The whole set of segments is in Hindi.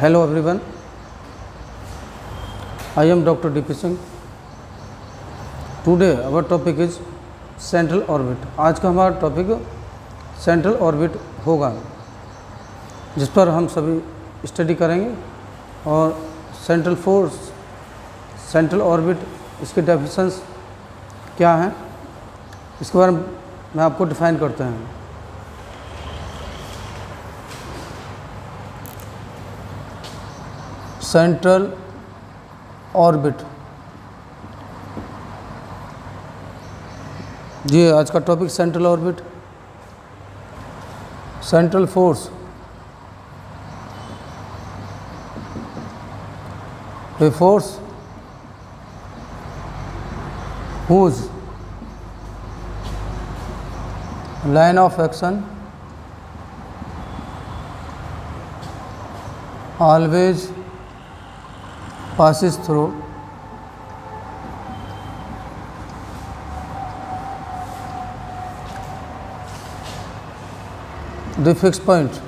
Hello everyone, I am Dr. D.P. Singh. Today our topic is central orbit. आज का हमारा टॉपिक सेंट्रल ऑर्बिट होगा, जिस पर हम सभी स्टडी करेंगे. और सेंट्रल फोर्स, सेंट्रल ऑर्बिट, इसके डेफिनेशंस क्या हैं, इसके बारे में आपको डिफाइन करते हैं. सेंट्रल ऑर्बिट, जी आज का topic central orbit. Central force, a force whose line of action always passes through the fixed point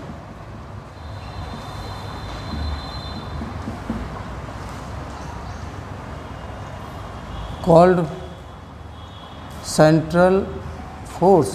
called central force.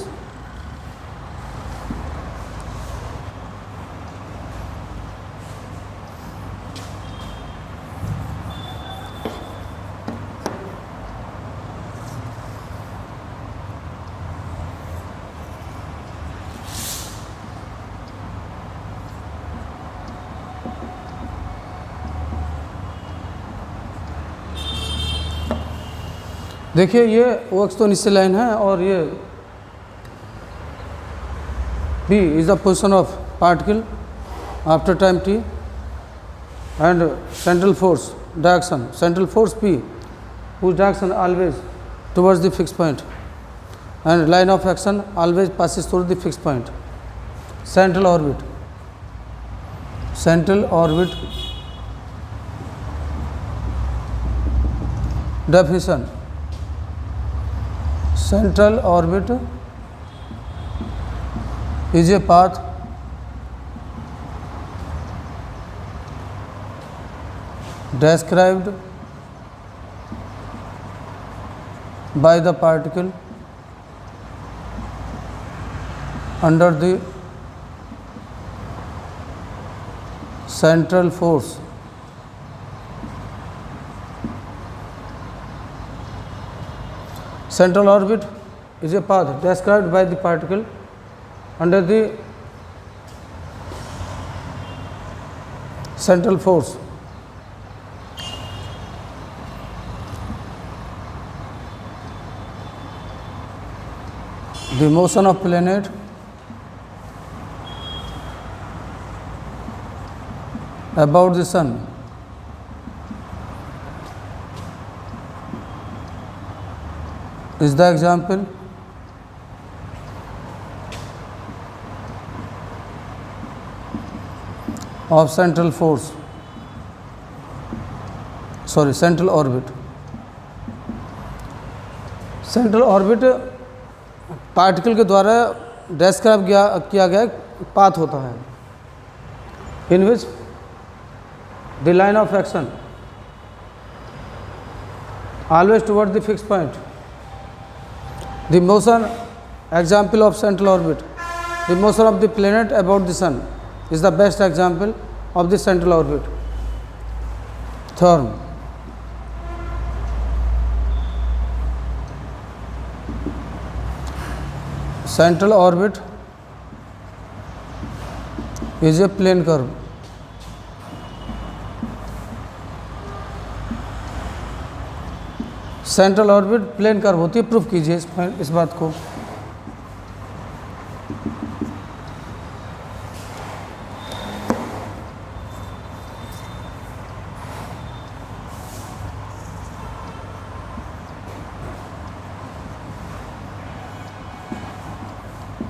देखिए, ये ओ एक्स तो निश्चित लाइन है और ये B is the position of particle after time T and central force direction, central force P whose direction always towards the fixed point and line of action always passes through the fixed point. Central orbit, central orbit definition. Central orbit is a path described by the particle under the central force. Central orbit is a path described by the particle under the central force. The motion of planet about the sun is the example of central force, central orbit. Central orbit particle के द्वारा डिस्क्राइब किया गया पाथ होता है, in which the line of action always toward the fix point. The motion, example of central orbit, the motion of the planet about the sun is the best example of the central orbit. Term, central orbit is a plane curve. Central orbit plane curve होती है. प्रूफ कीजिए इस बात को.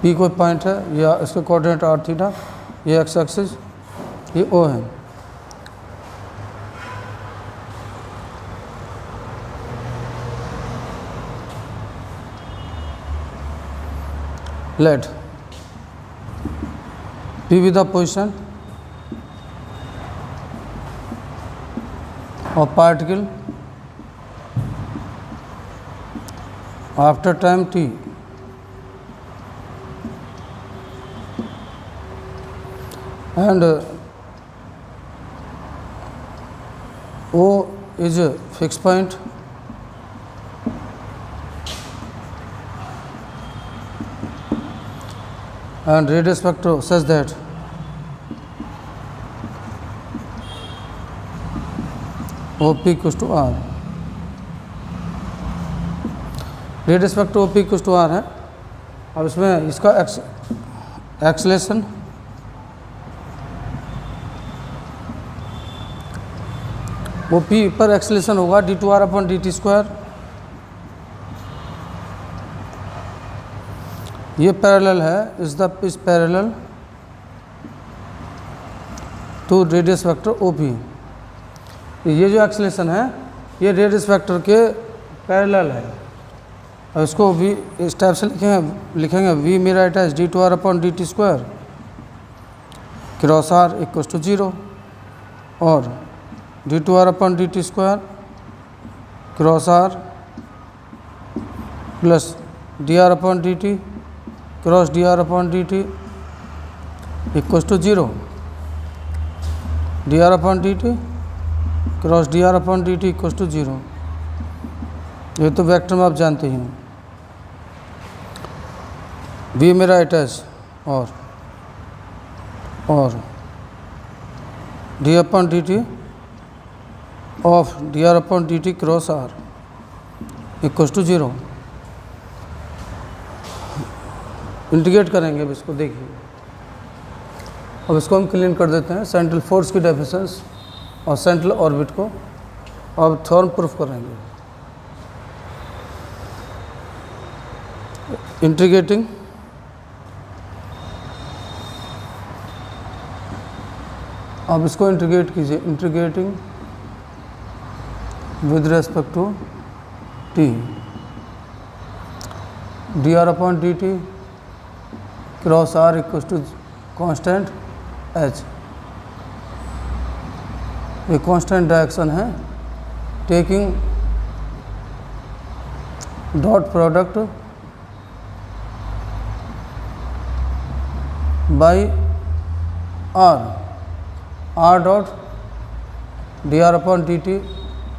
पी कोई पॉइंट है या इसके कोऑर्डिनेट आर थीटा, ये एक्स एक्सिस, ये ओ है. Let P be the position of particle after time t and O is a fixed point and radius vector such that OP equals to R। Radius vector OP equal to R है। अब इसमें इसका एक्सेलेरेशन OP पर एक्सेलेरेशन होगा d2R अपॉन dt स्क्वायर। ये पैरेलल है, is parallel to radius vector OP। ये जो एक्सेलेरेशन है ये रेडियस वेक्टर के पैरेलल है। और इसको v इस टाइप से लिखेंगे v मेरा at as d2R upon dt square cross R equal to 0 और d2R upon dt square cross R plus dr upon dt cross dr upon dt equal to 0, dr upon dt cross dr upon dt equal to 0। ये तो वेक्टर में आप जानते ही हैं। v मेरा अटैच और d upon dt of dr upon dt cross r equal to 0। Integrate करेंगे अब इसको, देखिए अब इसको हम क्लीन कर देते हैं। सेंट्रल फोर्स की डेफिनेशंस और सेंट्रल ऑर्बिट को अब थ्योरम प्रूफ करेंगे। इंटीग्रेटिंग अब इसको इंटीग्रेट कीजिए। Integrating with respect to t dr upon dt cross r equal to constant h। ये कॉन्स्टेंट डायरेक्शन है। Taking dot product by r dot dr upon dt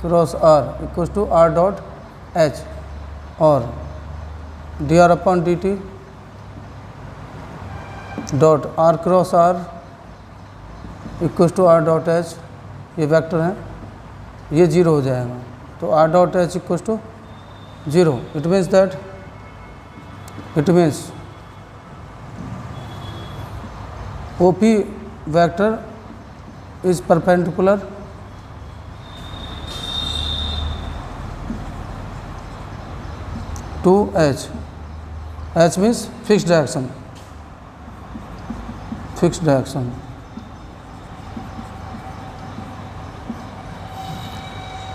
cross r equal to r dot h और dr upon dt dot r cross r equal to r dot h। ये वेक्टर है, ये 0 हो जाएगा तो r dot h equal to 0। It means OP vector is perpendicular to h। h means fixed direction।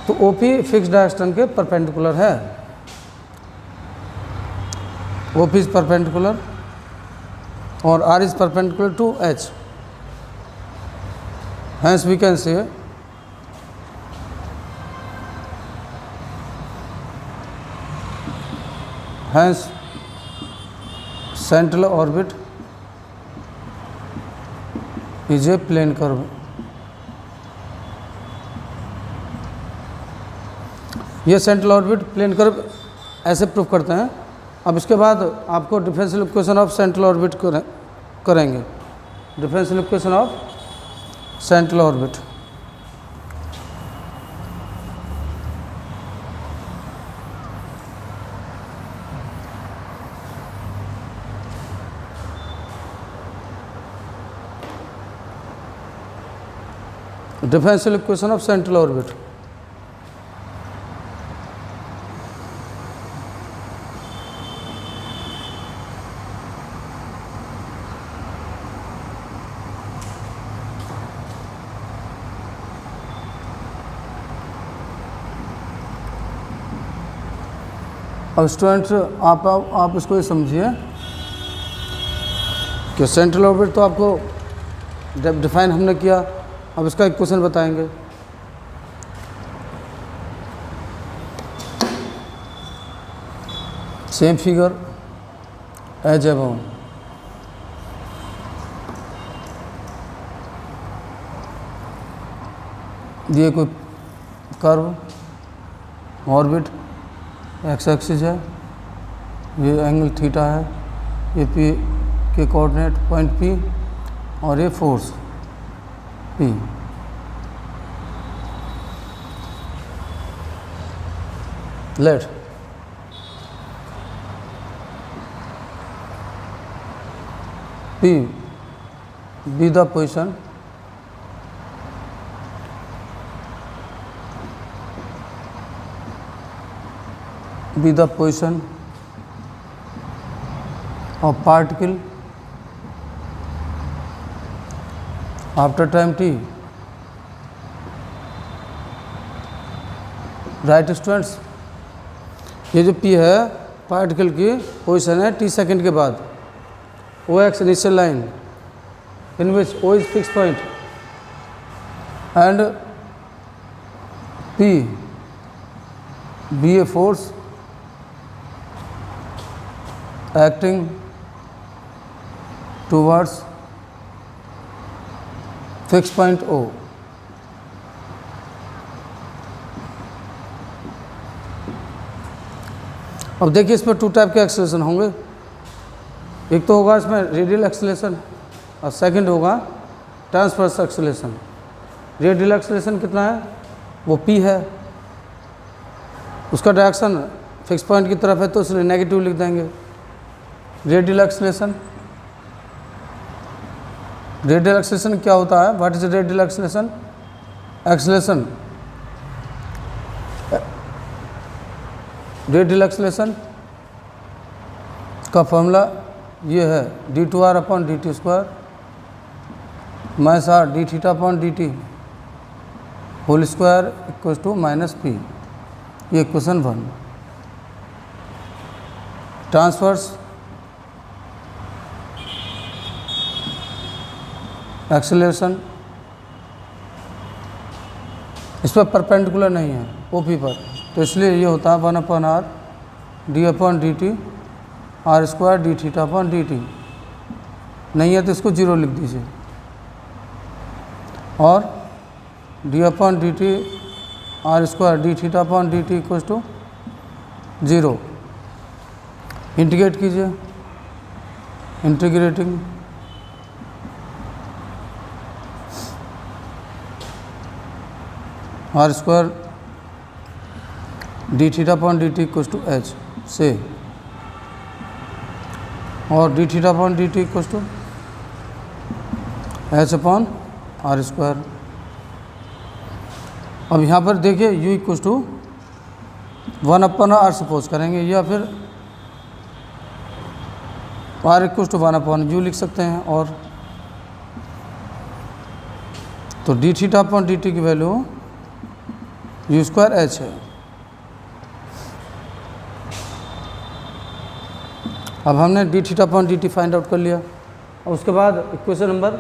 तो OP फिक्स डायरेक्शन के परपेंडिकुलर है। OP इज परपेंडिकुलर और R is perpendicular to H। Hence we can say central orbit is a plane curve। ये सेंट्रल ऑर्बिट प्लेन कर्व ऐसे प्रूफ करते हैं। अब इसके बाद आपको differential equation of central orbit करेंगे। Differential equation of central orbit. Differential equation of central orbit. अब स्टूडेंट आप इसको ये समझिए कि सेंट्रल ऑर्बिट तो आपको डिफाइन हमने किया। अब इसका इक्वेशन बताएंगे। Same figure as about. ये कोई कर्व ऑर्बिट एक्स एक्सिस है, ये एंगल थीटा है, ये पी के कोऑर्डिनेट पॉइंट पी और ये फोर्स पी। लेट P be the position of particle after time t। Right students, ये जो P है पार्टिकल की पोजीशन है t सेकेंड के बाद। O x initial line in which O is fixed point and P be a force acting towards fixed point O। अब देखिए इसमें टू टाइप के एक्सेलरेशन होंगे। एक तो होगा इसमें रेडियल एक्सेलरेशन और सेकंड होगा ट्रांसवर्स एक्सेलरेशन। रेडियल एक्सेलरेशन कितना है, वो p है, उसका डायरेक्शन फिक्स पॉइंट की तरफ है तो इसलिए नेगेटिव लिख देंगे। रेडियल एक्सेलरेशन क्या होता है, what is radial acceleration? Radial acceleration का फॉर्मूला ये है d2r upon dt square minus r d theta upon dt whole square equals to minus p। ये क्वेश्चन 1। ट्रांसवर्स एक्सेलरेशन, इस पर परपेंडिकुलर नहीं है OP पर, तो इसलिए ये होता है 1 upon r d upon dt r square d theta upon d t. नहीं है तो इसको 0 लिख दीजिए और d upon d t r square d theta upon d t equals to 0। Integrate कीजिए, integrating r square d theta upon d t equals to h से और d theta upon d t equals to h upon r square. अब यहाँ पर देखिए u equals to 1 upon r suppose करेंगे या फिर r equals to 1 upon u लिख सकते हैं। और तो d theta upon d t की वैल्यू u स्क्वायर एच है। अब हमने d theta upon d t find out कर लिया। और उसके बाद इक्वेशन नंबर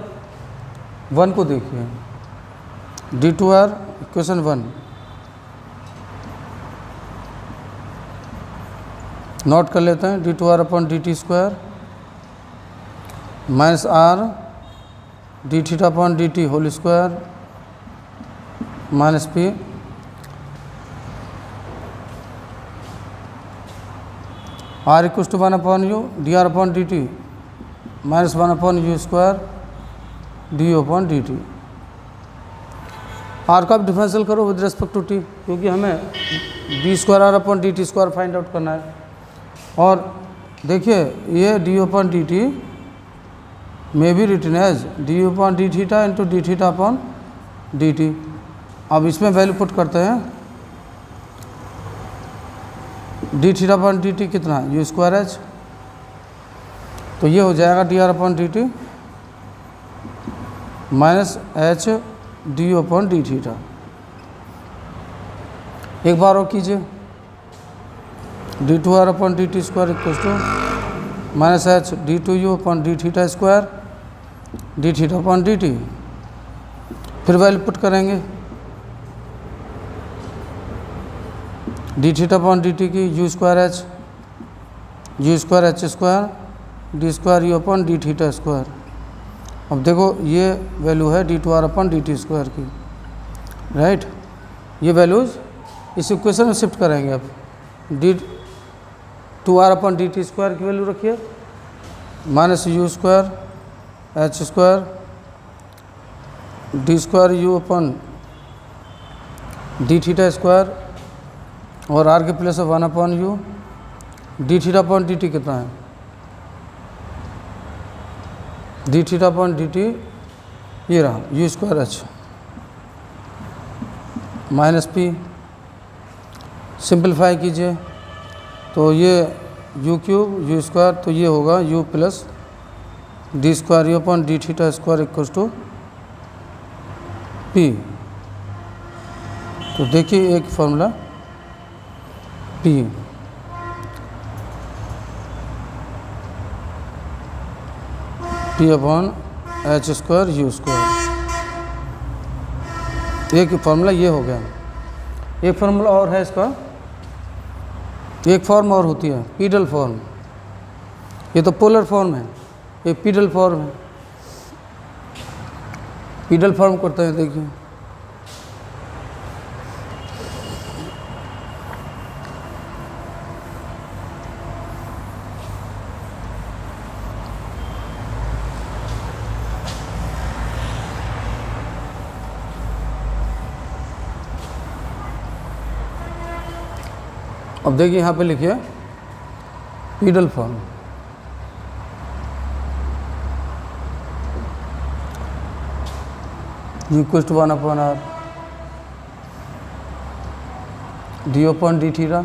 1 को देखिए, d two r equation 1 note कर लेते हैं। D two r upon d t square minus r d theta upon d t whole square minus p r equals to 1 upon u d r upon d t minus 1 upon u square d u upon d t. R का डिफरेंशियल करो विद रेस्पेक्ट टू टी, क्योंकि हमें d square r upon d t square find out करना है। और देखिए ये d u upon d t में भी written as d u upon d theta into d theta upon d t. अब इसमें वैल्यू पुट करते हैं, d theta upon d t कितना यू स्क्वायर एच, तो ये हो जाएगा d r upon d t minus h d u upon d theta. एक बार और कीजिए, d two r upon d t square equals to minus h d two u upon d theta square d theta upon d t. फिर वैल्यू पुट करेंगे, d theta upon d t की u square h u square h square d square u upon d theta square. अब देखो ये वैल्यू है d two r upon d t square की, राइट। ये वैल्यूज़ इस इक्वेशन में शिफ्ट करेंगे। अब d two r upon d t square की वैल्यू रखिए minus you square h square d square u upon d theta square और आर के place of 1 upon u D theta upon d t कितना है, D theta upon d T ये रहा you square H minus P. Simplify कीजिए तो ये यू क्यूब यू स्क्वायर तो ये होगा u plus d square u upon d theta square equals to p. तो देखिए एक formula p p upon h square u square. एक फॉर्मूला ये हो गया। एक फॉर्मूला और है इसका, एक फॉर्म और होती है पीडल फॉर्म। ये तो पोलर फॉर्म है, ये पीडल फॉर्म है। पीडल फॉर्म करते हैं देखिए, अब देखिए यहाँ पे लिखिए pedal form. Equals to 1 upon r d upon d theta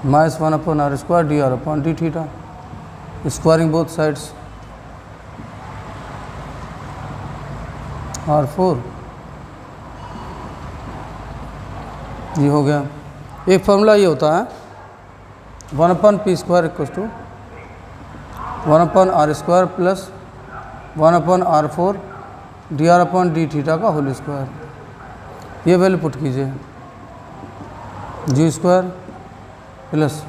minus 1 upon r square d r upon d theta squaring both sides R4। ये हो गया। एक फार्मूला ये होता है 1 upon p square equals to 1 upon r square plus 1 upon R4 d r upon d theta का होल स्क्वायर। ये वैल्यू पुट कीजिए g square plus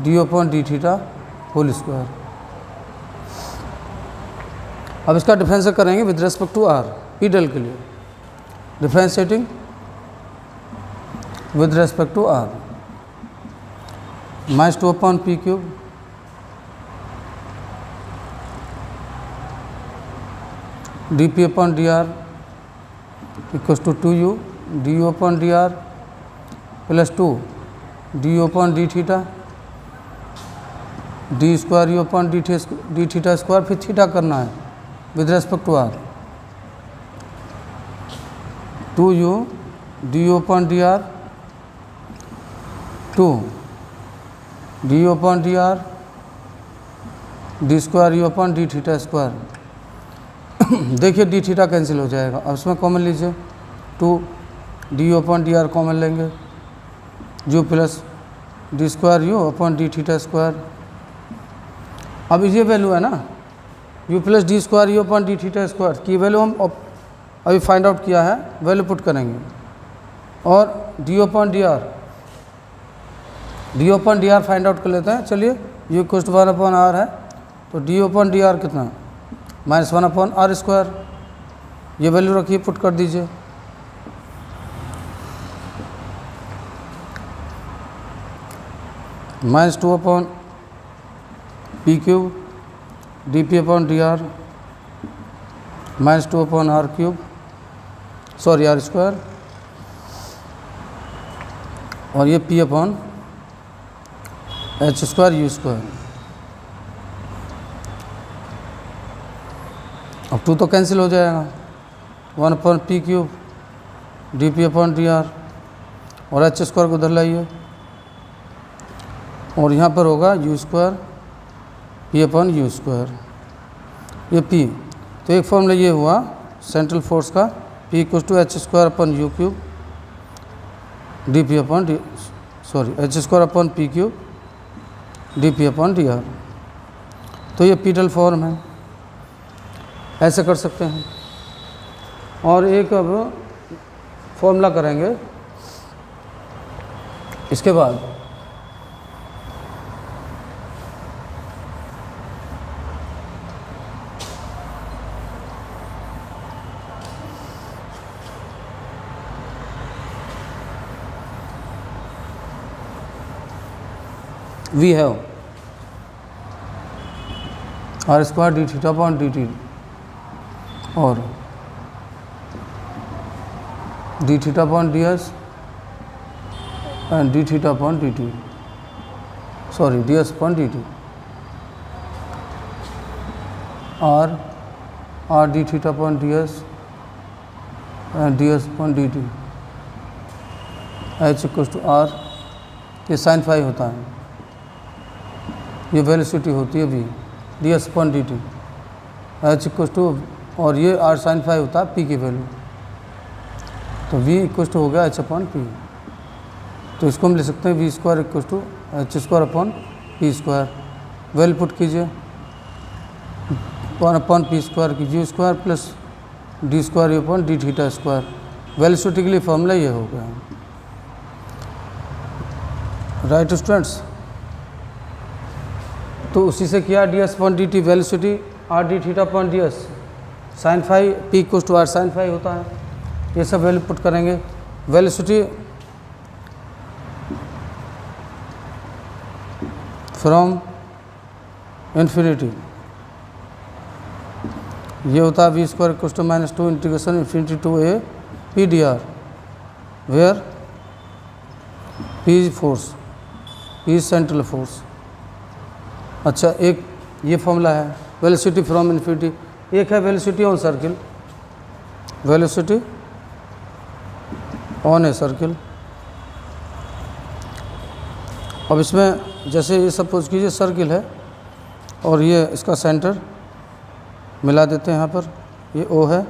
d upon d theta whole square. अब इसका डिफरेंशिएट करेंगे with respect to r pedal के लिए। Differentiating with respect to r minus 2 upon p cube dp upon dr equals to 2u du upon dr plus 2 du upon d theta d square u upon d theta square। फिर थीटा करना है with respect to r 2u du upon dr 2 d upon d r d square u upon d theta square. देखिए डी थीटा कैंसिल हो जाएगा। अब इसमें कॉमन लीजिए 2 d upon d r common लेंगे u plus d square u upon d theta square. अब ये वैल्यू है ना u plus d square u upon d theta square की वैल्यू हम अभी फाइंड आउट किया है, वैल्यू पुट करेंगे और d upon d r find out कर लेते हैं। चलिए u equals to 1 upon r है तो डी अपॉन डी आर कितना माइनस 1 अपॉन आर स्क्वायर। ये वैल्यू रखिए पुट कर दीजिए minus 2 upon p cube d p upon d r minus 2 upon r cube sorry r square और ये p upon h square u square. अब 2 तो कैंसिल हो जाएगा 1 upon p cube d p upon d r और एच स्क्वायर को उधर लाइए और यहाँ पर होगा u square p upon u square. ये पी तो एक फॉर्मूला ये हुआ सेंट्रल फोर्स का p equals to h square upon u cube d p upon d sorry h square upon p cube d p upon d r. तो ये पीडल फॉर्म है, ऐसे कर सकते हैं। और एक अब फॉर्मूला करेंगे इसके बाद we have r square d theta upon d t और d theta upon d s and d theta upon d t, sorry d s upon d t, r d theta upon d s and d s upon d t, h equal to r, ये साइन फाई होता है, ये वेलोसिटी होती है v, d s upon d t, h equal to, और ये आर साइन फाई होता है पी की वैल्यू, तो वी इक्वल टू हो गया एच अपॉन पी। तो इसको हम लिख सकते हैं v square equal to h square upon p square, value put कीजिए, वन अपॉन पी स्क्वायर की g square plus d square upon d theta square, velocity के लिए फॉर्मूला ये हो गया। राइट स्टूडेंट्स, तो उसी से किया d s upon d t, velocity r d theta upon d s, sine phi p equal to r sine phi होता है, ये सब वैल्यू पुट करेंगे। वेलोसिटी फ्रॉम इन्फिनिटी, ये होता है v square equal to minus two integration infinity to a p d r, where p force, p central force. अच्छा, एक ये फॉर्मूला है वेलोसिटी फ्रॉम इन्फिनिटी, एक है velocity on circle, velocity on a circle. अब इसमें जैसे ये सपोज कीजिए सर्किल है और ये इसका सेंटर मिला देते हैं, यहाँ पर ये ओ है,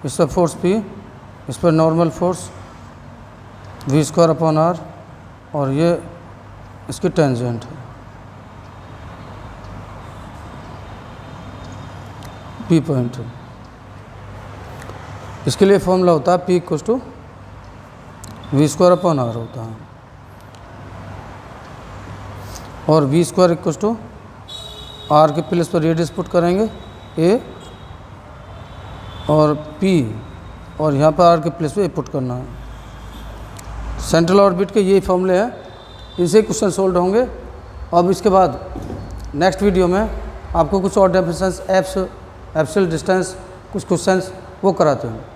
इस पर फोर्स पी, इस पर normal force v square upon r, और ये इसकी टेंजेंट है पी पॉइंट है। इसके लिए फॉर्मूला होता है p equal to v square upon r होता है, और v square equal to r के प्लेस पर रेडियस पुट करेंगे ए, और पी, और यहाँ पर आर के प्लेस पे ए पुट करना है। सेंट्रल ऑर्बिट के यही फॉर्मूले हैं, इनसे क्वेश्चन सोल्व होंगे। अब इसके बाद नेक्स्ट वीडियो में आपको कुछ और डेफिनेशंस, एप्स, एब्सोल्यूट डिस्टेंस, कुछ क्वेश्चंस वो कराते हैं।